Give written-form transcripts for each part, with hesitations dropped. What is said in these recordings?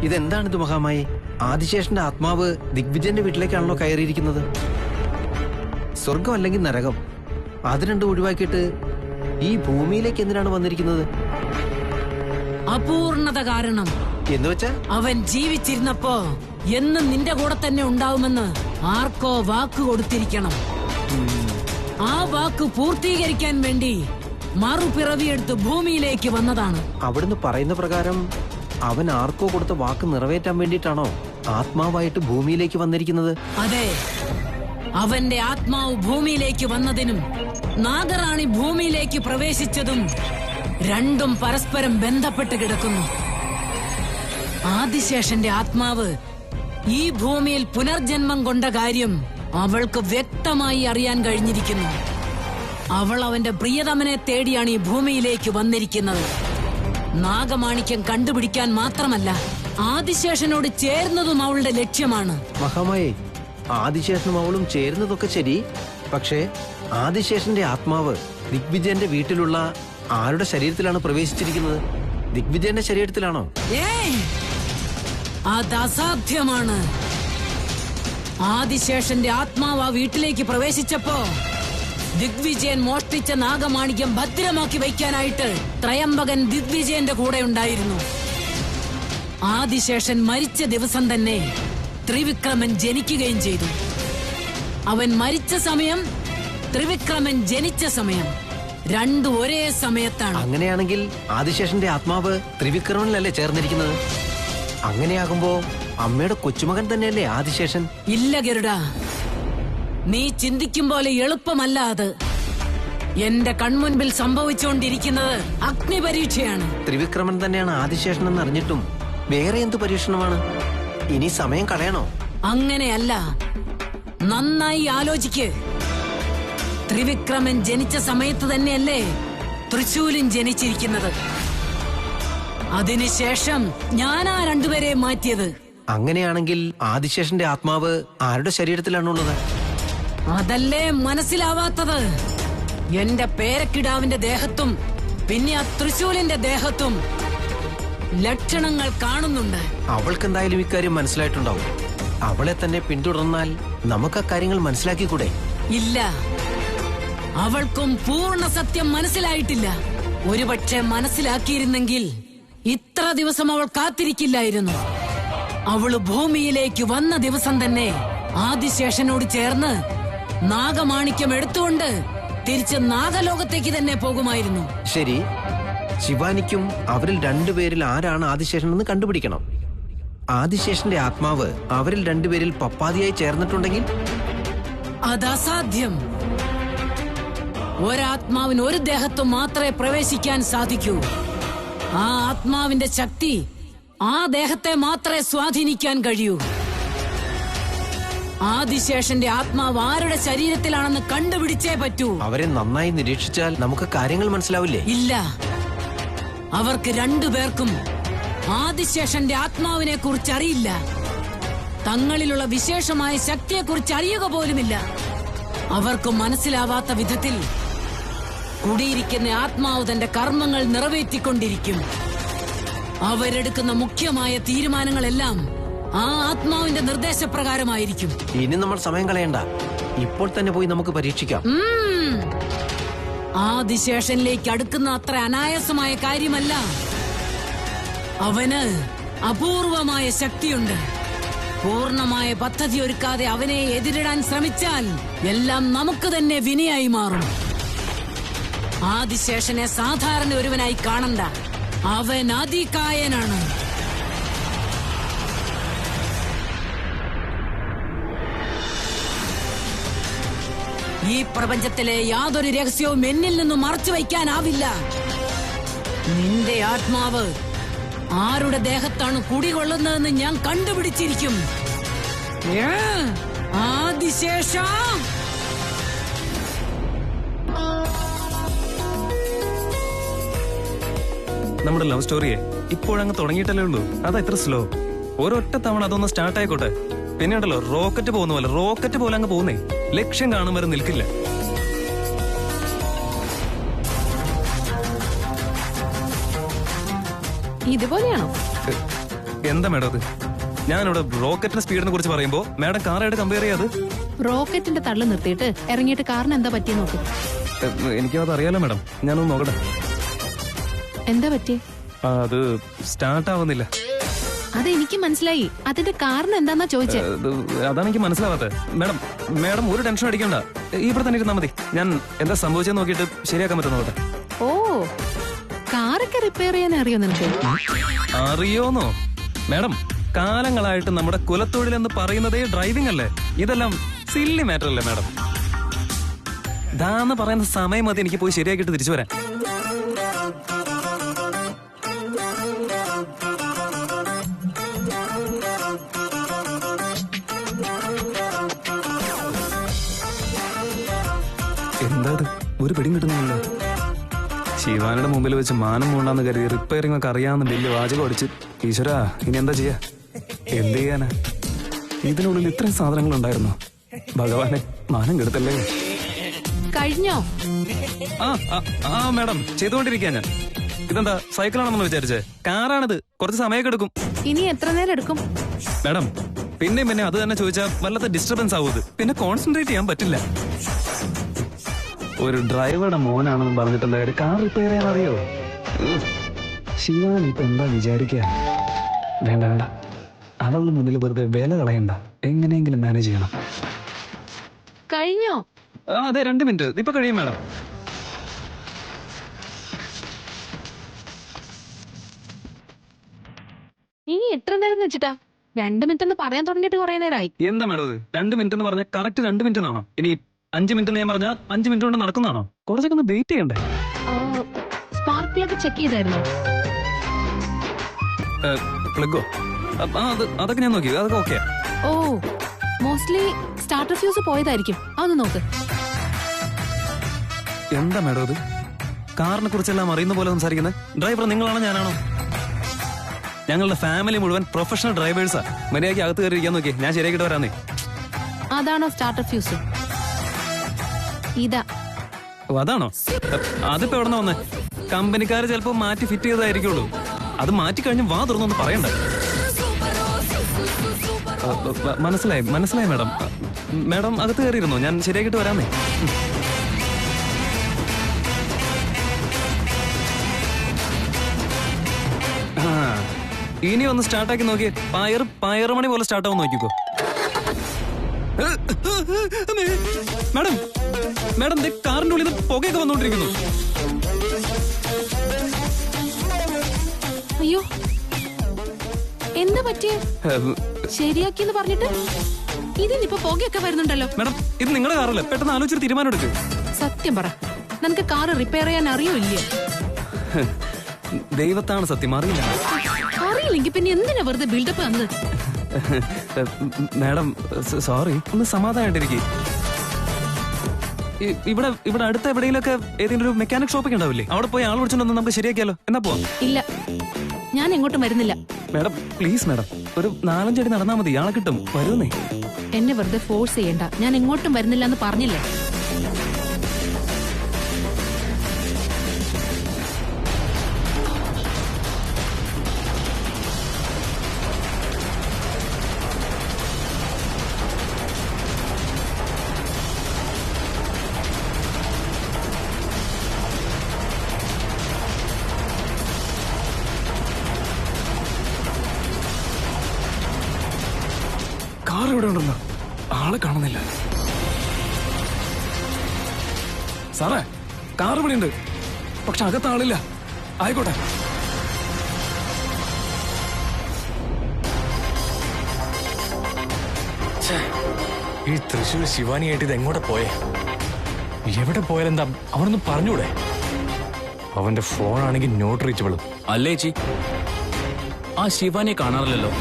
ഇതെന്താണിത് മഹാമായി? ആദിശേഷന്റെ ആത്മാവ് ദിഗ്വിജയന്റെ വീട്ടിലേക്കാണല്ലോ കയറിയിരിക്കുന്നത്. സ്വർഗം അല്ലെങ്കിൽ നരകം, അത് രണ്ടും ഒഴിവാക്കിയിട്ട് ഈ ഭൂമിയിലേക്ക് എന്തിനാണ് വന്നിരിക്കുന്നത്? അപൂർണത കാരണം. എന്ന് വെച്ചാ അവൻ ജീവിച്ചിരുന്നപ്പോ എന്നും നിന്റെ കൂടെ തന്നെ ഉണ്ടാവുമെന്ന് ആർക്കോ വാക്ക് കൊടുത്തിരിക്കണം. ആ വാക്ക് പൂർത്തീകരിക്കാൻ വേണ്ടി മറുപിറവിയെടുത്ത് ഭൂമിയിലേക്ക് വന്നതാണ്. അവിടുന്ന് പറയുന്ന പ്രകാരം അവൻ ആർക്കോ കൊടുത്ത വാക്ക് നിറവേറ്റാൻ വേണ്ടിയിട്ടാണോ ആത്മാവായിട്ട് ഭൂമിയിലേക്ക് വന്നിരിക്കുന്നത്? അതെ, അവന്റെ ആത്മാവ് ഭൂമിയിലേക്ക് വന്നതിനും നാഗറാണി ഭൂമിയിലേക്ക് പ്രവേശിച്ചതും രണ്ടും പരസ്പരം ബന്ധപ്പെട്ട് കിടക്കുന്നു. ആദിശേഷന്റെ ആത്മാവ് ഈ ഭൂമിയിൽ പുനർജന്മം കൊണ്ട കാര്യം അവൾക്ക് വ്യക്തമായി അറിയാൻ കഴിഞ്ഞിരിക്കുന്നു. അവൾ അവന്റെ പ്രിയതമനെ തേടിയാണ് ഈ ഭൂമിയിലേക്ക് വന്നിരിക്കുന്നത്. നാഗമാണിക്യം കണ്ടുപിടിക്കാൻ മാത്രമല്ല, ആദിശേഷനോട് ചേർന്നതും അവളുടെ ലക്ഷ്യമാണ്. മഹാമായേ, ആദിശേഷനും അവളും ചേരുന്നതൊക്കെ ശരി, പക്ഷേ ആദിശേഷന്റെ ആത്മാവ് ദിഗ്വിജയന്റെ വീട്ടിലുള്ള ആരുടെ ശരീരത്തിലാണ് പ്രവേശിച്ചിരിക്കുന്നത്? ദിഗ്വിജയന്റെ ശരീരത്തിലാണോ? ഏയ്, അത് അസാധ്യമാണ്. ആദിശേഷന്റെ ആത്മാവ് ആ വീട്ടിലേക്ക് പ്രവേശിച്ചപ്പോ ദിഗ്വിജയൻ മോഷ്ടിച്ച നാഗമാണിക്യം ഭദ്രമാക്കി വയ്ക്കാനായിട്ട് ത്രയംബകൻ ദിഗ്വിജയന്റെ കൂടെ ഉണ്ടായിരുന്നു. ആദിശേഷൻ മരിച്ച ദിവസം തന്നെ ത്രിവിക്രമൻ ജനിക്കുകയും ചെയ്തു. അവൻ മരിച്ച സമയം, ത്രിവിക്രമൻ ജനിച്ച സമയം രണ്ടും ഒരേ സമയത്താണ്. അങ്ങനെയാണെങ്കിൽ ആദിശേഷന്റെ ആത്മാവ് ത്രിവിക്രമനിലല്ലേ ചേർന്നിരിക്കുന്നത്? അങ്ങനെയാകുമ്പോ അമ്മയുടെ കൊച്ചുമകൻ തന്നെയല്ലേ ആദിശേഷൻ? ഇല്ല ഗരുഡ, നീ ചിന്തിക്കും പോലെ എളുപ്പമല്ല അത്. എന്റെ കൺമുൻപിൽ സംഭവിച്ചുകൊണ്ടിരിക്കുന്നത് അഗ്നിപരീക്ഷയാണ്. ത്രിവിക്രമൻ തന്നെയാണ് ആദിശേഷൻ എന്ന് അറിഞ്ഞിട്ടും വേറെ എന്ത് പരീക്ഷണമാണ്? ഇനി സമയം കളയണോ? അങ്ങനെയല്ല, നന്നായി ആലോചിക്ക്. ത്രിവിക്രമൻ ജനിച്ച സമയത്ത് തന്നെയല്ലേ തൃശൂലും ജനിച്ചിരിക്കുന്നത്. അതിനുശേഷം ഞാനാ രണ്ടുപേരെ മാറ്റിയത്. അങ്ങനെയാണെങ്കിൽ ആദിശേഷന്റെ ആത്മാവ് ആരുടെ ശരീരത്തിലാണുള്ളത്? അതല്ലേ മനസ്സിലാവാത്തത്. എന്റെ പേരക്കിടാവിന്റെ ദേഹത്തും പിന്നെ ആ തൃശൂലിന്റെ ദേഹത്തും ലക്ഷണങ്ങൾ കാണുന്നുണ്ട്. അവൾക്ക് എന്തായാലും ഇക്കാര്യം മനസ്സിലായിട്ടുണ്ടാവും. അവളെ തന്നെ പിന്തുടർന്നാൽ നമുക്ക് ആ കാര്യങ്ങൾ മനസ്സിലാക്കിക്കൂടെ? ഇല്ല, അവൾക്കും പൂർണ്ണ സത്യം മനസ്സിലായിട്ടില്ല. ഒരുപക്ഷെ മനസ്സിലാക്കിയിരുന്നെങ്കിൽ ഇത്ര ദിവസം അവൾ കാത്തിരിക്കില്ലായിരുന്നു. അവള് ഭൂമിയിലേക്ക് വന്ന ദിവസം തന്നെ ആദിശേഷനോട് ചേർന്ന് നാഗമാണിക്യം എടുത്തുകൊണ്ട് തിരിച്ച് നാഗലോകത്തേക്ക് തന്നെ പോകുമായിരുന്നു. ശരി, ശിവാനിക്കും അവരിൽ രണ്ടുപേരിൽ ആരാണ് ആദിശേഷൻ എന്ന് കണ്ടുപിടിക്കണം. ആദിശേഷന്റെ ആത്മാവ് അവരിൽ രണ്ടുപേരിൽ പപ്പാതിയായി ചേർന്നിട്ടുണ്ടെങ്കിൽ അത് അസാധ്യം. ഒരാത്മാവിന് ഒരു ദേഹത്ത് മാത്രമേ പ്രവേശിക്കാൻ സാധിക്കൂ. ആ ആത്മാവിന്റെ ശക്തി ആ ദേഹത്തെ മാത്രമേ സ്വാധീനിക്കാൻ കഴിയൂ. ആദിശേഷന്റെ ആത്മാവ് ആരുടെ ശരീരത്തിലാണെന്ന് കണ്ടുപിടിച്ചേ പറ്റൂ. അവരെ നന്നായി നിരീക്ഷിച്ചാൽ നമുക്ക് കാര്യങ്ങൾ മനസ്സിലാവില്ലേ? ഇല്ല, അവർക്ക് രണ്ടുപേർക്കും ആദിശേഷന്റെ ആത്മാവിനെ കുറിച്ച് അറിയില്ല. തങ്ങളിലുള്ള വിശേഷമായ ശക്തിയെക്കുറിച്ച് അറിയുക പോലുമില്ല. അവർക്ക് മനസ്സിലാവാത്ത വിധത്തിൽ കുടിയിരിക്കുന്ന ആത്മാവ് തന്റെ കർമ്മങ്ങൾ നിറവേറ്റിക്കൊണ്ടിരിക്കും. അവരെടുക്കുന്ന മുഖ്യമായ തീരുമാനങ്ങളെല്ലാം ആ ആത്മാവിന്റെ നിർദ്ദേശപ്രകാരമായിരിക്കും. ഇനി നമ്മൾ സമയം കളയണ്ട, ഇപ്പോൾ തന്നെ പോയി നമുക്ക് പരീക്ഷിക്കാം. ആദിശേഷനിലേക്ക് അടുക്കുന്ന അത്ര അനായാസമായ കാര്യമല്ല. അവന് അപൂർവമായ ശക്തിയുണ്ട്. പൂർണ്ണമായ പദ്ധതി ഒരുക്കാതെ അവനെ എതിരിടാൻ ശ്രമിച്ചാൽ എല്ലാം നമുക്ക് തന്നെ വിനയായി മാറും. ആദിശേഷനെ സാധാരണ ഒരുവനായി കാണണ്ട. അവൻ അതികായനാണ്. ഈ പ്രപഞ്ചത്തിലെ യാതൊരു രഹസ്യവും എന്നിൽ നിന്നും മറച്ചു വയ്ക്കാനാവില്ല. നിന്റെ ആത്മാവ് ആരുടെ ദേഹത്താണ് കുടികൊള്ളുന്നതെന്ന് ഞാൻ കണ്ടുപിടിച്ചിരിക്കും. ആദിശേഷ, നമ്മുടെ ലവ് സ്റ്റോറിയെ ഇപ്പോഴങ്ങ് തുടങ്ങിയിട്ടല്ലേ ഉള്ളൂ. അതാ ഇത്ര സ്ലോ. ഒരൊറ്റ തവണ അതൊന്ന് സ്റ്റാർട്ട് ആയിക്കോട്ടെ. പിന്നെ ഉണ്ടല്ലോ റോക്കറ്റ് പോലെ അങ്ങ് പോകുന്നേ. ലക്ഷ്യം കാണും വരെ നിൽക്കില്ല. ഇതുപോലെയാണോ? എന്താ മാഡം അത്? ഞാനിവിടെ റോക്കറ്റിന്റെ സ്പീഡിനെ കുറിച്ച് പറയുമ്പോ മാഡം കാറായിട്ട് കമ്പയർ ചെയ്യാത്. റോക്കറ്റിന്റെ തള്ളു നിർത്തിയിട്ട് ഇറങ്ങിയിട്ട് കാറിന് എന്താ പറ്റിയ നോക്ക്. എനിക്കത് അറിയാലോ മാഡം, ഞാനൊന്ന് നോക്കട്ടെ. എന്താ പറ്റിയേ? അത് സ്റ്റാർട്ട് ആവുന്നില്ല. അതെനിക്ക് മനസ്സിലായി. അതിന്റെ കാരണം എന്താന്നാ ചോദിച്ചേ. അതാണ് എനിക്ക് മനസ്സിലാവാത്തത്. മാഡം മാഡം ഒരു ടെൻഷൻ അടിക്കണ്ട, ഇവിടെ തന്നെ ഇരുന്നാ മതി. ഞാൻ എന്താ സംഭവിച്ചെന്ന് നോക്കിയിട്ട് ശരിയാക്കാൻ പറ്റുന്ന നോക്കട്ടെ. ഓ, കാറൊക്കെ റിപ്പയർ ചെയ്യാൻ അറിയോ നിനക്ക്? അറിയോന്നോ മാഡം? കാലങ്ങളായിട്ട് നമ്മുടെ കുലത്തൊഴിൽ എന്ന് പറയുന്നതേ ഡ്രൈവിംഗ് അല്ലേ. ഇതെല്ലാം സില്ലി മാറ്റർ അല്ലേ മാഡം? ദാന്ന് പറയുന്ന സമയം മതി എനിക്ക് പോയി ശരിയാക്കിയിട്ട് തിരിച്ചു വരാൻ. എന്താ ഒരു പിടിയും കിട്ടുന്നില്ല. ശിവാനയുടെ മുമ്പിൽ വെച്ച് മാനം മൂണ്ടാന്ന് കരുതി റിപ്പയറിംഗ് ഒക്കെ അറിയാവുന്ന വലിയ വാചകം അടിച്ച് ഈശ്വരാ ഇനി എന്താ ചെയ്യാ? എന്ത് ചെയ്യാനാ? ഇതിനുള്ളിൽ ഇത്രയും സാധനങ്ങൾ ഉണ്ടായിരുന്നോ? ഭഗവാനെ, മാനം കെടുത്തല്ലേ. കഴിഞ്ഞോ? ആ മാഡം, ചെയ്തുകൊണ്ടിരിക്കാ ഞാൻ. ഇതെന്താ സൈക്കിളാണെന്ന് വിചാരിച്ചേ? കാറാണിത്, കുറച്ച് സമയമൊക്കെ എടുക്കും. ഇനി എത്ര നേരം എടുക്കും? മാഡം പിന്നെ അത് തന്നെ ചോദിച്ചാൽ വല്ലാത്ത ഡിസ്റ്റർബൻസ് ആവും. പിന്നെ കോൺസെൻട്രേറ്റ് ചെയ്യാൻ പറ്റില്ല. ഒരു ഡ്രൈവറുടെ മോനാണെന്ന് പറഞ്ഞിട്ടുള്ള കാർ റിപ്പയർ ചെയ്യാൻ അറിയോ? ശിവാൻ ഇപ്പൊ എന്താ വിചാരിക്കുക? വേണ്ട വേണ്ട, അവളുടെ മുന്നിൽ വെറുതെ വില കളയണ്ട. എങ്ങനെയെങ്കിലും മാനേജ് ചെയ്യണം. കഴിഞ്ഞോ? അതെ, 2 മിനിറ്റ് ഇപ്പൊ കഴിയും മാഡം. ഇനി എത്ര നേരം വെച്ചിട്ടാ? 2 മിനിറ്റ് എന്ന് പറയാൻ തുടങ്ങിയിട്ട് കുറെ നേരമായി. എന്താ മാഡം ഇത്? 2 മിനിറ്റ് എന്ന് പറഞ്ഞാൽ കറക്റ്റ് 2 മിനിറ്റ് എന്നാണോ? ഇനി 5 മിനിറ്റ് ഞാൻ പറഞ്ഞാൽ 5 മിനിറ്റ് കൊണ്ട് നടക്കുന്നതാണോ? കുറച്ചൊക്കെ ഒന്ന് വെയിറ്റ് ചെയ്യണ്ടേ? സ്പാർക്ക് പ്ലഗ് ചെക്ക് ചെയ്തായിരുന്നു. പ്ലഗോ? അതൊക്കെ ഞാൻ നോക്കി, അതൊക്കെ ഓക്കെ. ഓ, മോസ്റ്റ്ലി സ്റ്റാർട്ടർ ഫ്യൂസ് പോയതായിരിക്കും. അതൊന്ന് നോക്ക്. എന്താ മാഡം ഇത്? കാറിനെ കുറിച്ചെല്ലാം അറിയുന്ന പോലെ സംസാരിക്കുന്നത്? ഡ്രൈവർ നിങ്ങളാണോ ഞാനാണോ? ഞങ്ങളുടെ ഫാമിലി മുഴുവൻ പ്രൊഫഷണൽ ഡ്രൈവേഴ്സാ. മര്യാദയ്ക്ക് അകത്ത് കയറിയിരിക്കാൻ നോക്കി, ഞാൻ ശരിയാക്കിട്ട് വരാന്നേ. അതാണോ സ്റ്റാർട്ടർ ഫ്യൂസ്? ഇതാ. അതാണോ? അതിപ്പോ എവിടെ വന്നേ? കമ്പനിക്കാര് ചിലപ്പോ മാറ്റി ഫിറ്റ് ചെയ്തതായിരിക്കുള്ളൂ. അത് മാറ്റി കഴിഞ്ഞ് വാ തുറന്നൊന്ന് പറയണ്ടേ? മനസ്സിലായി മാഡം. മാഡം അകത്ത് കയറിയിരുന്നോ? ഞാൻ ശരിയാക്കിട്ട് വരാന്നേ. ഇനി ഒന്ന് സ്റ്റാർട്ടാക്കി നോക്കി. പയറുമണി പോലെ സ്റ്റാർട്ടാവും നോക്കിക്കോ. മാഡം മാഡം, കാറിന്റെ ഉള്ളിൽ നിന്ന് പുകയൊക്കെ വന്നോണ്ടിരിക്കുന്നു. അയ്യോ, എന്താ പറ്റിയ? ശരിയാക്കിന്ന് പറഞ്ഞിട്ട് ഇതിനിപ്പോ പുകയൊക്കെ വരുന്നുണ്ടല്ലോ. മാഡം, ഇത് നിങ്ങളുടെ കാറല്ലേ? പെട്ടെന്ന് ആലോചിച്ചൊരു തീരുമാനം എടുക്ക്. സത്യം പറ, നിനക്ക് കാറ് റിപ്പയർ ചെയ്യാൻ അറിയോ ഇല്ലേ? ദൈവത്താണ് സത്യം, അറിയില്ല. അറിയില്ലെങ്കിൽ പിന്നെ എന്തിനാ വെറുതെ ബിൽഡപ്പ് തന്നത്? മാഡം സോറി, ഒന്ന് സമാധാനായിട്ടിരിക്കും. ഇവിടെ അടുത്ത എവിടെയെങ്കിലൊക്കെ ഏതെങ്കിലും ഒരു മെക്കാനിക് ഷോപ്പൊക്കെ ഉണ്ടാവില്ലേ? അവിടെ പോയി ആൾ വിളിച്ചോണ്ട് നമുക്ക് ശരിയാക്കിയാലോ? എന്നാ പോവാം. ഇല്ല, ഞാൻ എങ്ങോട്ടും വരുന്നില്ല. മാഡം പ്ലീസ് മാഡം, ഒരു 4-5 അടി നടന്നാ മതി, ആളെ കിട്ടും. വരുന്നേ. എന്നെ വെറുതെ ഫോഴ്സ് ചെയ്യണ്ട. ഞാൻ എങ്ങോട്ടും വരുന്നില്ല എന്ന് പറഞ്ഞില്ലേ? കാർ ഇവിടെ ഉണ്ടല്ലോ, ആളെ കാണുന്നില്ല. സാറേ, കാർ ഇവിടെ ഉണ്ട്, പക്ഷെ അകത്ത് ആളില്ല. ആയിക്കോട്ടെ. ഈ തൃശ്ശൂർ ശിവാനിയായിട്ട് ഇത് എങ്ങോട്ട് പോയേ? എവിടെ പോയാലെന്താ? അവനൊന്നും പറഞ്ഞൂടെ? അവന്റെ ഫോണാണെങ്കിൽ നോട്ട് റീച്ചബിളും. അല്ലേ ചേച്ചി, ആ ശിവാനിയെ കാണാറില്ലല്ലോ.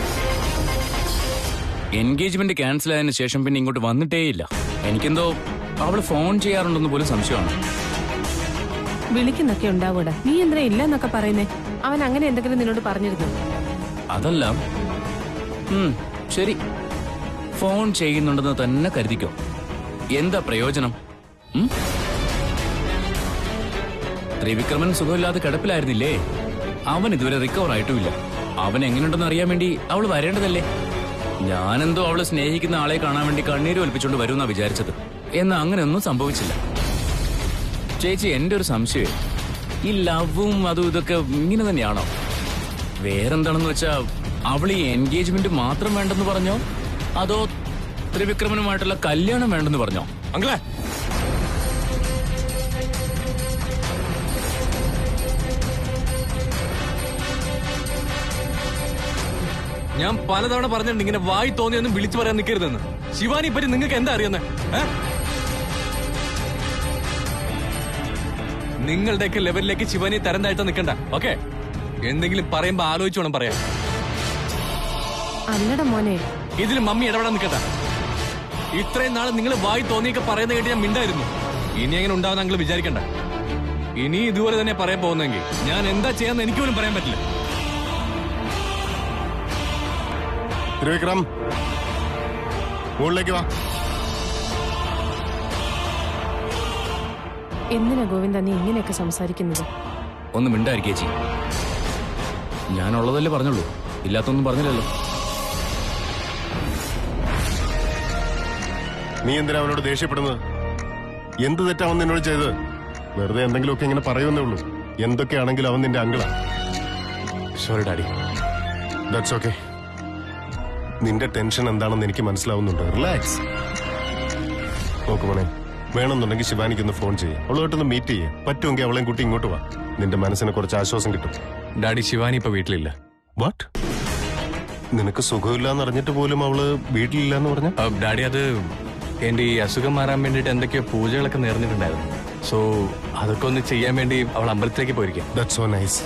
എൻഗേജ്മെന്റ് ക്യാൻസൽ ആയതിനു ശേഷം പിന്നെ ഇങ്ങോട്ട് വന്നിട്ടേയില്ല. എനിക്കെന്തോ അവള് ഫോൺ ചെയ്യാറുണ്ടെന്ന് പോലും സംശയമാണ്. വിളിക്കുന്നൊക്കെ ഉണ്ടാവൂടെ? നീ എന്തിനാ ഇല്ലെന്നൊക്കെ പറയുന്നേ? അവൻ അങ്ങനെ എന്തെങ്കിലും നിന്നോട് പറഞ്ഞിരുന്നു? അതല്ല, ശരി, ഫോൺ ചെയ്യുന്നുണ്ടെന്ന് തന്നെ കരുതിക്കോ. എന്താ പ്രയോജനം? ത്രിവിക്രമൻ സുഖമില്ലാതെ കിടപ്പിലായിരുന്നില്ലേ? അവൻ ഇതുവരെ റിക്കവർ ആയിട്ടുമില്ല. അവൻ എങ്ങനെയുണ്ടെന്ന് അറിയാൻ വേണ്ടി അവള് വരേണ്ടതല്ലേ? ഞാനെന്തോ അവളെ സ്നേഹിക്കുന്ന ആളെ കാണാൻ വേണ്ടി കണ്ണീര് ഒലിപ്പിച്ചോണ്ട് വരുമെന്നാ വിചാരിച്ചത്. എന്നാൽ അങ്ങനെയൊന്നും സംഭവിച്ചില്ല. ചേച്ചി, എന്റെ ഒരു സംശയം, ഈ ലവും അതും ഇതൊക്കെ ഇങ്ങനെ തന്നെയാണോ? വേറെന്താണെന്ന് വെച്ചാ അവൾ ഈ എൻഗേജ്മെന്റ് മാത്രം വേണ്ടെന്ന് പറഞ്ഞോ, അതോ ത്രിവിക്രമനുമായിട്ടുള്ള കല്യാണം വേണ്ടെന്ന് പറഞ്ഞോ? അങ്കിളെ, ഞാൻ പലതവണ പറഞ്ഞിട്ടുണ്ട് ഇങ്ങനെ വായി തോന്നിയൊന്നും വിളിച്ചു പറയാൻ നിൽക്കരുതെന്ന്. ശിവാനി പറ്റി നിങ്ങൾക്ക് എന്താ അറിയുന്നത്? നിങ്ങളുടെയൊക്കെ ലെവലിലേക്ക് ശിവാനി തരം താഴ്ത്താൻ നിൽക്കണ്ട. ഓക്കെ, എന്തെങ്കിലും പറയുമ്പോ ആലോചിച്ചോണം പറയാം. അല്ലട മോനെ, ഇതിൽ മമ്മി ഇടപെടാൻ നിൽക്കണ്ട. ഇത്രയും നാളെ നിങ്ങൾ വായി തോന്നിയൊക്കെ പറയുന്ന കേട്ട് ഞാൻ മിണ്ടായിരുന്നു. ഇനി അങ്ങനെ ഉണ്ടാവുന്ന നിങ്ങൾ വിചാരിക്കണ്ട. ഇനി ഇതുപോലെ തന്നെ പറയാൻ പോകുന്നെങ്കിൽ ഞാൻ എന്താ ചെയ്യാന്ന് എനിക്ക് പോലും പറയാൻ പറ്റില്ല. ത്രിവിക്രം, മുകളിലേക്ക് വാ. എന്തിനാ ഗോവിന്ദ നീ ഇങ്ങനെയൊക്കെ സംസാരിക്കുന്നത്? ഒന്ന് മിണ്ടായിരിക്കും ചേച്ചി. ഞാനുള്ളതല്ലേ പറഞ്ഞുള്ളൂ, ഇല്ലാത്തൊന്നും പറഞ്ഞില്ലല്ലോ. നീ എന്തിനാ അവനോട് ദേഷ്യപ്പെടുന്നത്? എന്ത് തെറ്റാ അവൻ നിന്നോട് ചെയ്തത്? വെറുതെ എന്തെങ്കിലുമൊക്കെ ഇങ്ങനെ പറയുന്നേ ഉള്ളൂ. എന്തൊക്കെയാണെങ്കിലും അവൻ നിന്റെ അങ്കിളാ. Sorry daddy. That's okay. നിന്റെ ടെൻഷൻ എന്താണെന്ന് എനിക്ക് മനസ്സിലാവുന്നുണ്ട്. റിലാക്സ്. നോക്ക് മോനെ, വേണമെന്നുണ്ടെങ്കിൽ ശിവാനിക്കൊന്ന് ഫോൺ ചെയ്യും, അവളുമായിട്ടൊന്ന് മീറ്റ് ചെയ്യേ. പറ്റുമെങ്കിൽ അവളെയും കൂട്ടി ഇങ്ങോട്ട് വാ. നിന്റെ മനസ്സിന് കുറച്ച് ആശ്വാസം കിട്ടും. ഡാഡി, ശിവാനി ഇപ്പൊ വീട്ടിലില്ല. വാട്ട്? നിനക്ക് സുഖമില്ലാന്ന് അറിഞ്ഞിട്ട് പോലും അവള് വീട്ടിലില്ലാന്ന് പറഞ്ഞ? ഡാഡി, അത് എന്റെ ഈ അസുഖം മാറാൻ വേണ്ടിട്ട് എന്തൊക്കെയോ പൂജകളൊക്കെ നേർന്നിട്ടുണ്ടായിരുന്നു. സോ അതൊക്കെ ഒന്ന് ചെയ്യാൻ വേണ്ടി അവൾ അമ്പലത്തിലേക്ക് പോയിരിക്കും. That's so nice.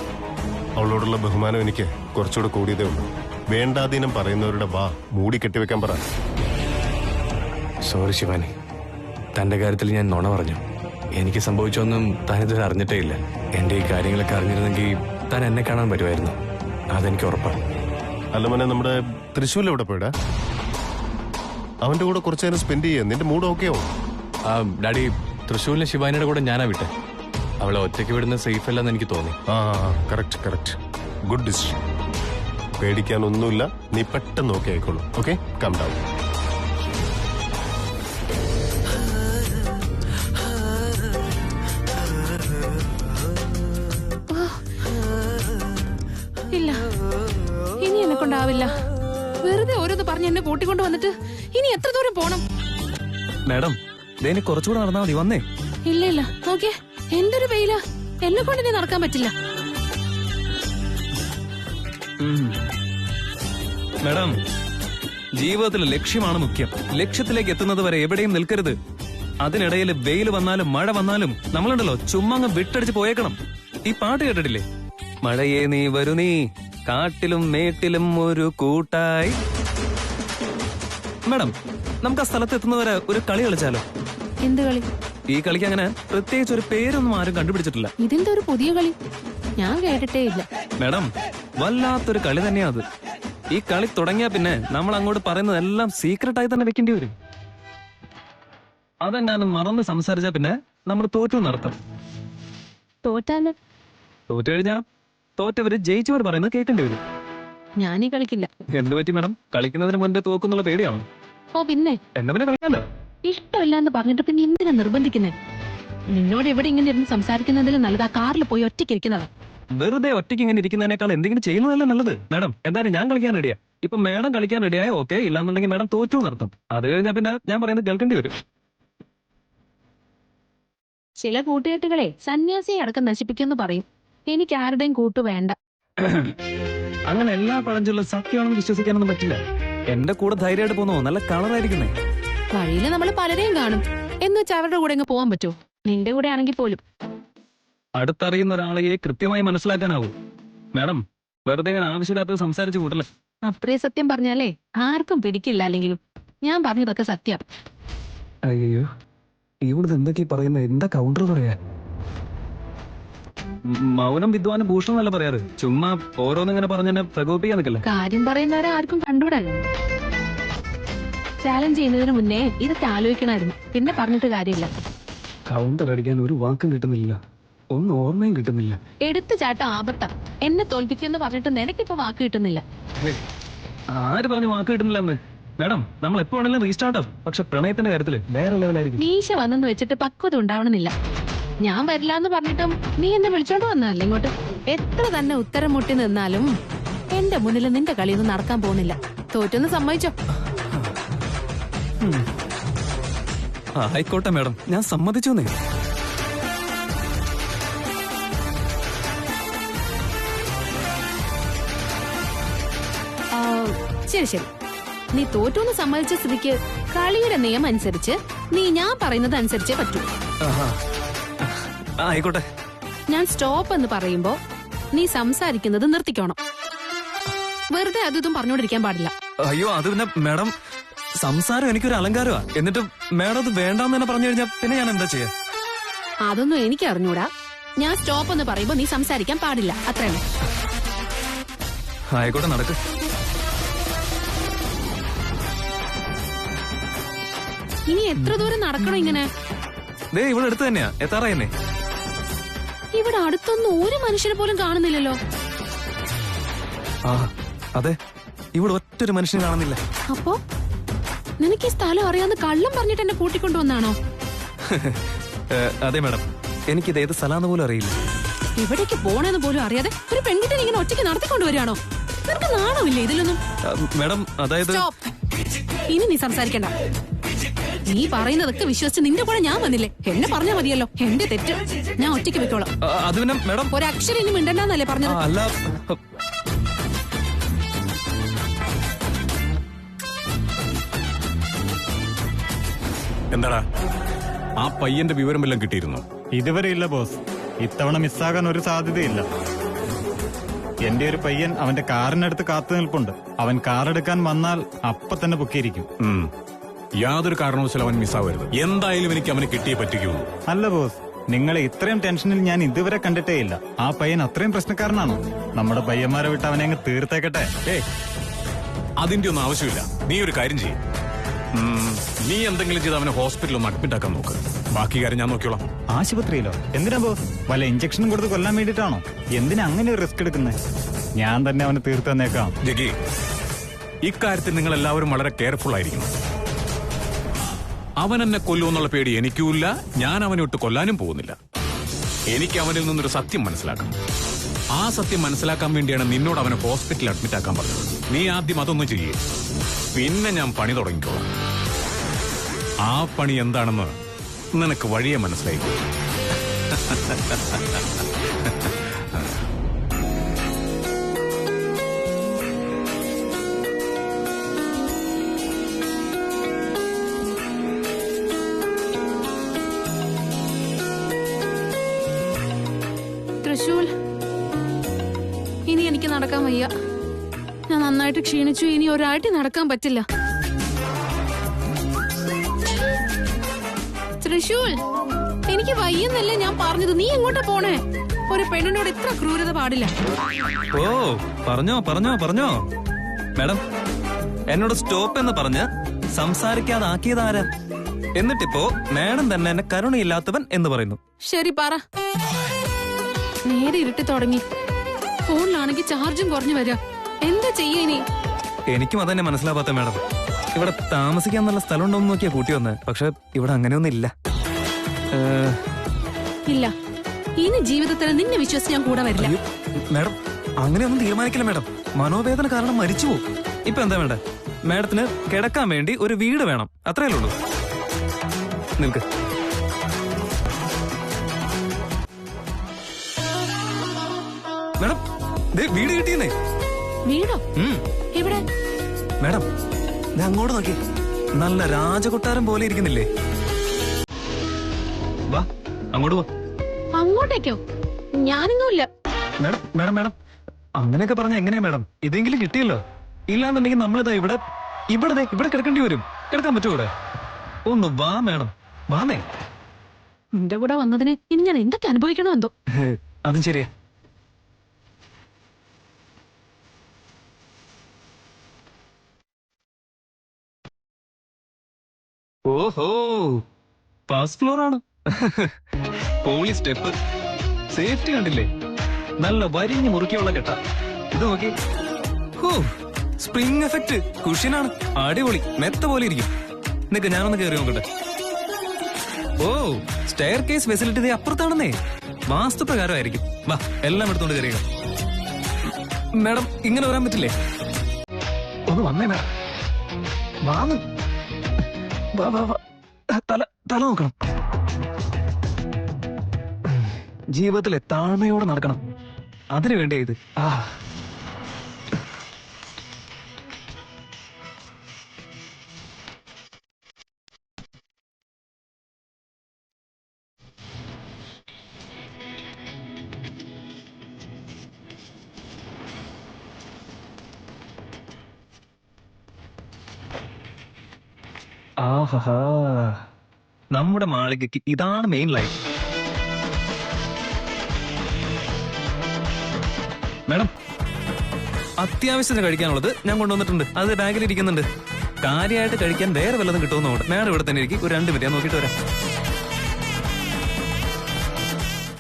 അവളോടുള്ള ബഹുമാനം എനിക്ക് കുറച്ചുകൂടെ കൂടിയതേ ഉള്ളൂ. വേണ്ടാധീനം പറയുന്നവരുടെ വാ മൂടി കെട്ടിവെക്കാൻ പറ. സോറി ശിവാനി, തന്റെ കാര്യത്തിൽ ഞാൻ നുണ പറഞ്ഞു. എനിക്ക് സംഭവിച്ചൊന്നും താൻ ഇതുവരെ അറിഞ്ഞിട്ടേ ഇല്ല. എന്റെ ഈ കാര്യങ്ങളൊക്കെ അറിഞ്ഞിരുന്നെങ്കിൽ താൻ എന്നെ കാണാൻ പറ്റുമായിരുന്നു. അതെനിക്ക് ഉറപ്പാണ്. അല്ല മോനെ, നമ്മുടെ തൃശ്ശൂരിൽ എവിടെ പോയിടാ? അവന്റെ കൂടെ കുറച്ചു നേരം സ്പെൻഡ് ചെയ്യാൻ നിന്റെ മൂഡ് ഓക്കെയോ? ഡാഡി, തൃശ്ശൂരിലെ ശിവാനിയുടെ കൂടെ ഞാനാ വിട്ടെ. അവളെ ഒറ്റയ്ക്ക് വിടുന്ന സേഫ് അല്ലെന്ന് എനിക്ക് തോന്നി. Correct correct. Good decision. പേടിക്കാനൊന്നുമില്ല. നീ പെട്ടെന്ന് ഓക്കെ ആയിക്കോളൂ. Okay, calm down. ഇല്ല, ഇനി എന്നെ കൊണ്ടാവില്ല. വെറുതെ ഓരോന്ന് പറഞ്ഞ് എന്നെ കൂട്ടിക്കൊണ്ട് വന്നിട്ട് ഇനി എത്ര ദൂരം പോണം? മാഡം, ഇതേനി കുറച്ചുകൂടെ നടന്നാ മതി. വന്നേ. ഇല്ല ഇല്ല, നോക്കിയേ, എന്തൊരു വെയില. എന്നെ കൊണ്ട് ഇനി നടക്കാൻ പറ്റില്ല. മാഡം, ജീവിതത്തിൽ ലക്ഷ്യമാണ് മുഖ്യം. ലക്ഷ്യത്തിലേക്ക് എത്തുന്നത് വരെ എവിടെയും നിൽക്കരുത്. അതിനിടയിൽ വെയിൽ വന്നാലും മഴ വന്നാലും നമ്മളുണ്ടല്ലോ ചുമ്മാ അങ്ങ് വിട്ടടിച്ച് പോയേക്കണം. ഈ പാട്ട് കേട്ടിട്ടില്ലേ? മഴയെ നീ വരു നീ, കാട്ടിലും മേട്ടിലും ഒരു കൂട്ടായി. മാഡം, നമുക്ക് ആ സ്ഥലത്ത് എത്തുന്നവരെ ഒരു കളി കളിച്ചാലോ? എന്ത് കളി? ഈ കളിക്ക് അങ്ങനെ പ്രത്യേകിച്ച് ഒരു പേരൊന്നും ആരും കണ്ടുപിടിച്ചിട്ടില്ല. ഇതെന്താ ഒരു പുതിയ കളി? ഞാൻ കേട്ടിട്ടേ ഇല്ല. മാഡം, വല്ലാത്തൊരു കളി തന്നെയാ അത്. ഈ കളി തുടങ്ങിയാ പിന്നെ നമ്മൾ അങ്ങോട്ട് പറയുന്നതെല്ലാം സീക്രട്ടായി തന്നെ വെക്കേണ്ടി വരും. അതെങ്ങാനും മറന്ന് സംസാരിച്ചാ പിന്നെ നമ്മൾ തോറ്റു നടത്തും. തോറ്റാല്? തോറ്റു കഴിഞ്ഞാ തോറ്റവര് ജയിച്ചവർ പറയുന്നത് കേൾക്കേണ്ടി വരും. ഞാനീ കളിക്കില്ല. എന്ത് പറ്റി മാഡം? കളിക്കുന്നതിന് മുൻപേ തോക്കുന്നുള്ള പേടിയാണോ? ഓ പിന്നെ, എന്നെ പിന്നെ കളിക്കാലോ. ഇഷ്ടമില്ല എന്ന് പറഞ്ഞിട്ട് പിന്നെ എന്തിനാ നിർബന്ധിക്കുന്നേ? നിന്നോട് എവിടെ ഇങ്ങനെ ഇരുന്ന് സംസാരിക്കുന്നതിൽ നല്ലത് ആ കാറിൽ പോയി ഒറ്റയ്ക്ക് ഇരിക്കുന്നതാ. വെറുതെ ഒറ്റയ്ക്ക് ഇങ്ങനെ ഇരിക്കുന്നതിനേക്കാൾ എന്തെങ്കിലും ചെയ്യുന്നതല്ലേ നല്ലത്. മാഡം, എന്തായാലും ഞാൻ കളിക്കാൻ റെഡിയാ. ഇപ്പൊ മാഡം കളിക്കാൻ റെഡിയായ ഓക്കെ, ഇല്ലാന്നുണ്ടെങ്കിൽ മാഡം തോറ്റു നടത്തും. അത് കഴിഞ്ഞാൽ പിന്നെ ഞാൻ പറയുന്നത് കേൾക്കേണ്ടി വരും. ചില കൂട്ടുകെട്ടുകളെ സന്യാസിയെ അടക്കം നശിപ്പിക്കുമെന്ന് പറയും. എനിക്ക് ആരുടെയും കൂട്ടു വേണ്ട. അങ്ങനെ എല്ലാ പഴഞ്ചൊല്ലും സത്യമാണെന്ന് വിശ്വസിക്കാനൊന്നും പറ്റില്ല. എന്റെ കൂടെ ധൈര്യമായിട്ട് പോന്നോ, നല്ല കളറായിരിക്കുന്നേ. വഴിയില് നമ്മൾ പലരെയും കാണും. എന്ന് വെച്ചാൽ അവരുടെ കൂടെ അങ്ങ് പോവാൻ പറ്റുമോ? നിന്റെ കൂടെ ആണെങ്കിൽ പോലും. അടുത്തറിയുന്ന ഒരാളെയെ കൃത്യമായി മനസ്സിലാക്കാനാവൂ. മാഡം, വെറുതെ ഞാൻ ആവശ്യമില്ലാത്തത് സംസാരിച്ച് കൂട്ടല്ലേ. അത്രേ സത്യം പറഞ്ഞാലേ ആർക്കും പിടിക്കില്ല. അല്ലെങ്കിലും ഞാൻ പറഞ്ഞതൊക്കെ സത്യം. അയ്യോ, ഇവിടുന്ന് എന്തൊക്കെയാ പറയുന്നത്? എന്താ കൗണ്ടർ പറയാ? മൗനം വിദ്വാനും ഭൂഷണം എന്നല്ല പറയാറ്. ചുമ്മാ ഓരോന്നിങ്ങനെ പറഞ്ഞെന്നെ പ്രകോപിക്കാൻ നിൽക്കല്ലേ. കാര്യം പറയുന്നവരെ ആർക്കും കണ്ടുകൂടല്ലോ. ചാലഞ്ച് ചെയ്യുന്നതിന് മുന്നേ ഇതൊക്കെ ആലോചിക്കണമായിരുന്നു. പിന്നെ പറഞ്ഞിട്ട് കാര്യമില്ല. കൗണ്ടർ അടിക്കാൻ ഒരു വാക്കും കിട്ടുന്നില്ല. ഒന്നും ഓർമ്മയും കിട്ടുന്നില്ല. എടുത്തു ചാട്ടം ആപത്താ. എന്നെ തോൽപ്പിച്ചെന്ന് പറഞ്ഞിട്ട് നിനക്കിപ്പോ വാക്ക് കിട്ടുന്നില്ല. ആര് പറഞ്ഞു വാക്ക് കിട്ടുന്നില്ലെന്ന്? മാഡം, നമ്മൾ എപ്പോ വേണമെങ്കിലും റീസ്റ്റാർട്ട് ആവും. പക്ഷെ പ്രണയത്തിന്റെ കാര്യത്തില് വേറെ ലെവലായിരിക്കും. മീശ വന്നെന്ന് വെച്ചിട്ട് പക്വത ഉണ്ടാവണമെന്നില്ല. ഞാൻ വരില്ല എന്ന് പറഞ്ഞിട്ടും നീ എന്നെ വിളിച്ചോണ്ട് വന്നതല്ലേ ഇങ്ങോട്ട്. എത്ര തന്നെ ഉത്തരം മുട്ടി നിന്നാലും എന്റെ മുന്നിൽ നിന്റെ കളിയൊന്നും നടക്കാൻ പോകുന്നില്ല. തോറ്റൊന്ന് സമ്മതിച്ചോ? ആയിക്കോട്ടെ മാഡം, ഞാൻ സമ്മതിച്ചോന്നേ. ശരി ശരി, നീ തോറ്റോന്ന് സമ്മതിച്ച സ്ഥിതിക്ക് കളിയുടെ നിയമം അനുസരിച്ച് നീ ഞാൻ പറയുന്നത് അനുസരിച്ചേ പറ്റൂ. ആയിക്കോട്ടെ. ഞാൻ സ്റ്റോപ്പ് എന്ന് പറയുമ്പോ നീ സംസാരിക്കുന്നത് നിർത്തിക്കോണം. വെറുതെ അതും പറഞ്ഞോണ്ടിരിക്കാൻ പാടില്ല. അയ്യോ, അത് പിന്നെ മാഡം, സംസാരം എനിക്കൊരു അലങ്കാരമാ. എന്നിട്ട് മാഡം അത് വേണ്ടാന്ന് തന്നെ പറഞ്ഞു കഴിഞ്ഞാൽ പിന്നെ ഞാൻ എന്താ ചെയ്യാ? അതൊന്നും എനിക്ക് അറിഞ്ഞൂടാ. ഞാൻ സ്റ്റോപ്പ് എന്ന് പറയുമ്പോ നീ സംസാരിക്കാൻ പാടില്ല, അത്രയാണ്. ആയിക്കോട്ടെ, നടക്ക്. ഇനി എത്ര ദൂരം നടക്കണം ഇങ്ങനെ? ദേ ഇവിടെ അടുത്ത് തന്നെയാ, എത്താറായെന്നെ. ഇവിടെ അടുത്തൊന്നും ഒരു മനുഷ്യനെ പോലും കാണുന്നില്ലല്ലോ. ആ അതെ, ഇവിടെ ഒറ്റൊരു മനുഷ്യനെ കാണുന്നില്ല. അപ്പോ നിനക്ക് ഈ സ്ഥലം അറിയാന്ന് കള്ളം പറഞ്ഞിട്ട് എന്നെ കൂട്ടിക്കൊണ്ടുവന്നാണോ? അതെ മാഡം, എനിക്കിത് ഏത് സ്ഥലമാണെന്ന് പോലും അറിയില്ല. എവിടേക്ക് പോണെന്ന് പോലും അറിയാതെ ഒരു പെൺകുട്ടിനെ ഇങ്ങനെ ഒറ്റയ്ക്ക് നടത്തിക്കൊണ്ടുവരികയാണോ? നിനക്ക് നാണമില്ലേ ഇതിലൊന്നും? മാഡം, അതായത് ഇനി നീ സംസാരിക്കണ്ട. നീ പറയുന്നതൊക്കെ വിശ്വസിച്ച് നിന്റെ കൂടെ ഞാൻ വന്നില്ലേ? എന്നെ പറഞ്ഞാ മതിയല്ലോ. എന്റെ തെറ്റ്, ഞാൻ ഒറ്റയ്ക്ക് വെക്കോളാം. അത് പിന്നെ മാഡം, ഒരക്ഷരം ഇനി മിണ്ടണ്ടെന്നല്ലേ പറഞ്ഞത്? അല്ല. എന്താടാ, ആ പയ്യന്റെ വിവരം വല്ലതും കിട്ടിയിരുന്നു? ഇതുവരെ ഇല്ല ബോസ്. ഇത്തവണ മിസ്സാകാൻ ഒരു സാധ്യതയില്ല. എന്റെ ഒരു പയ്യൻ അവന്റെ കാറിനടുത്ത് കാത്തു നിൽപ്പുണ്ട്. അവൻ കാർ എടുക്കാൻ വന്നാൽ അപ്പൊ തന്നെ പൊക്കിയിരിക്കും. യാതൊരു കാരണവശാലും അവൻ മിസ്സാവരുത്. എന്തായാലും എനിക്ക് അവനെ കിട്ടിയേ പറ്റിക്കുള്ളൂ. അല്ല ബോസ്, നിങ്ങളെ ഇത്രയും ടെൻഷനിൽ ഞാൻ ഇതുവരെ കണ്ടിട്ടേ ഇല്ല. ആ പയ്യൻ അത്രയും പ്രശ്നക്കാരനാണോ? നമ്മുടെ പയ്യന്മാരെ വിട്ട് അവനെ അങ്ങ് തീർത്തേക്കട്ടെ. അതിന്റെ ഒന്നും ആവശ്യമില്ല. നീ ഒരു കാര്യം ചെയ്യും, നീ എന്തെങ്കിലും ചെയ്ത് അവനെ ഹോസ്പിറ്റലിൽ ഒന്ന് അഡ്മിറ്റ് ആക്കാൻ നോക്ക്. ബാക്കി കാര്യം ഞാൻ നോക്കിയോളാം. ആശുപത്രിയിലോ? എന്തിനാ ബോസ്? വല്ല ഇഞ്ചക്ഷനും കൊടുത്ത് കൊല്ലാൻ വേണ്ടിട്ടാണോ? എന്തിനാ അങ്ങനെ ഒരു റിസ്ക് എടുക്കുന്നത്? ഞാൻ തന്നെ അവനെ തീർത്തു തന്നേക്കാം. ജഗി, ഇക്കാര്യത്തിൽ നിങ്ങൾ എല്ലാവരും വളരെ കെയർഫുൾ ആയിരിക്കണം. അവൻ എന്നെ കൊല്ലുമെന്നുള്ള പേടി എനിക്കുമില്ല. ഞാൻ അവനെ ഇട്ട് കൊല്ലാനും പോകുന്നില്ല. എനിക്ക് അവനിൽ നിന്നൊരു സത്യം മനസ്സിലാക്കണം. ആ സത്യം മനസ്സിലാക്കാൻ വേണ്ടിയാണ് നിന്നോട് അവനെ ഹോസ്പിറ്റലിൽ അഡ്മിറ്റ് ആക്കാൻ പറഞ്ഞത്. നീ ആദ്യം അതൊന്നും ചെയ്യേ, പിന്നെ ഞാൻ പണി തുടങ്ങിക്കോളാം. ആ പണി എന്താണെന്ന് നിനക്ക് വഴിയെ മനസ്സിലായിക്കോ. തൃശൂൽ, ഇനി എനിക്ക് നടക്കാൻ വയ്യ. ഞാൻ നന്നായിട്ട് ക്ഷീണിച്ചു. ഇനി ഒരാഴ്ച നടക്കാൻ പറ്റില്ല. തൃശൂൽ, എനിക്ക് വയ്യെന്നല്ലേ ഞാൻ പറഞ്ഞത്. നീ എങ്ങോട്ടാ പോണേ? ഒരു പെണ്ണിനോട് ഇത്ര ക്രൂരത പാടില്ല. ഓ, പറഞ്ഞോ പറഞ്ഞോ പറഞ്ഞോ. മാഡം, എന്നോട് സ്റ്റോപ്പ് എന്ന് പറഞ്ഞ് സംസാരിക്കാതാക്കിയതാരാ? എന്നിട്ടിപ്പോ മാഡം തന്നെ എന്നെ കരുണയില്ലാത്തവൻ എന്ന് പറയുന്നു. ശരി, പറ. നേരെ ഇരുട്ടി തുടങ്ങി. ഫോണിലാണെങ്കിൽ ചാർജും കുറഞ്ഞു വരിക. എന്താ ചെയ്യാ ഇനി? എനിക്കും അതന്നെ മനസ്സിലാവാത്ത മാഡം. ഇവിടെ താമസിക്കാൻ നല്ല സ്ഥലം ഉണ്ടോന്ന് നോക്കിയാ കൂട്ടി വന്ന്. പക്ഷെ ഇവിടെ അങ്ങനെയൊന്നും ഇല്ല. ഇല്ല, ഇനി ജീവിതത്തിൽ നിന്നെ വിശ്വസിച്ച് ഞാൻ കൂടെ വരില്ല. മാഡം, അങ്ങനെയൊന്നും തീരുമാനിക്കില്ല മാഡം. മനോവേദന കാരണം മരിച്ചു പോകും. ഇപ്പൊ എന്താ വേണ്ട? മാഡത്തിന് കിടക്കാൻ വേണ്ടി ഒരു വീട് വേണം, അത്രയല്ലേ ഉള്ളൂ. നിൽക്ക്. മാഡം, വീട് കിട്ടിയെന്നേ. വീടോ? എവിടെ? മാഡം, ഞാൻ അങ്ങോട്ട് നോക്കി. നല്ല രാജകൊട്ടാരം പോലെ ഇരിക്കുന്നില്ലേ? വാ, അങ്ങോട്ട് വാ. അങ്ങോട്ടേക്കോ? ഞാനിങ്ങുമില്ല. മാഡം മാഡം മാഡം, അങ്ങനെയൊക്കെ പറഞ്ഞ എങ്ങനെയാ മാഡം? ഇതെങ്കിലും കിട്ടിയല്ലോ. ഇല്ലാന്നുണ്ടെങ്കിൽ നമ്മളിതാ ഇവിടെ ഇവിടെ ഇവിടെ കിടക്കേണ്ടി വരും. കിടക്കാൻ പറ്റുമോ ഇവിടെ? ഒന്ന് വാ മാഡം, വാന്നേ. നിന്റെ കൂടെ വന്നതിന് ഇനി ഞാൻ എന്തൊക്കെ അനുഭവിക്കണോ എന്തോ. അതും ശരിയാ. ഓഹോ, ഫസ്റ്റ് ഫ്ലോർ ആണ്. പോളി സ്റ്റെപ്പ്. സേഫ്റ്റി കണ്ടില്ലേ? നല്ല വരിഞ്ഞ് മുറുക്കിയുള്ള കെട്ടാ. ഇത് നോക്കി. സ്പ്രിംഗ് എഫക്ട് കുഷ്യനാണ്. അടിപൊളി, മെത്ത പോലെ ഇരിക്കും. നിനക്ക് ഞാനൊന്ന് കയറി നോക്കട്ടെ. ഓ, സ്റ്റെയർ കേസ് ഫെസിലിറ്റി അപ്പുറത്താണെന്നേ. വാസ്തുപ്രകാരമായിരിക്കും. വാ, എല്ലാം എടുത്തോണ്ട് കയറിയ. മാഡം ഇങ്ങനെ വരാൻ പറ്റില്ലേ? ഒന്ന് വന്നേ മാഡം. വാന്ന്. വാ വാ വാ. തല നോക്കണം. ജീവിതത്തിലെ താഴ്മയോടെ നടക്കണം. അതിനു വേണ്ടിയാ ഇത്. ആഹാ, നമ്മുടെ മാളികയ്ക്ക് ഇതാണ് മെയിൻ ലൈൻ. മാഡം, അത്യാവശ്യത്തിന് കഴിക്കാനുള്ളത് ഞാൻ കൊണ്ടുവന്നിട്ടുണ്ട്. അത് ബാഗിൽ ഇരിക്കുന്നുണ്ട്. കാര്യമായിട്ട് കഴിക്കാൻ വേറെ വല്ലതും കിട്ടുമെന്നോട്. മാഡം ഇവിടെ തന്നെ ഇരിക്കും. ഒരു 2 മിനിറ്റ് ഞാൻ നോക്കിയിട്ട് വരാം.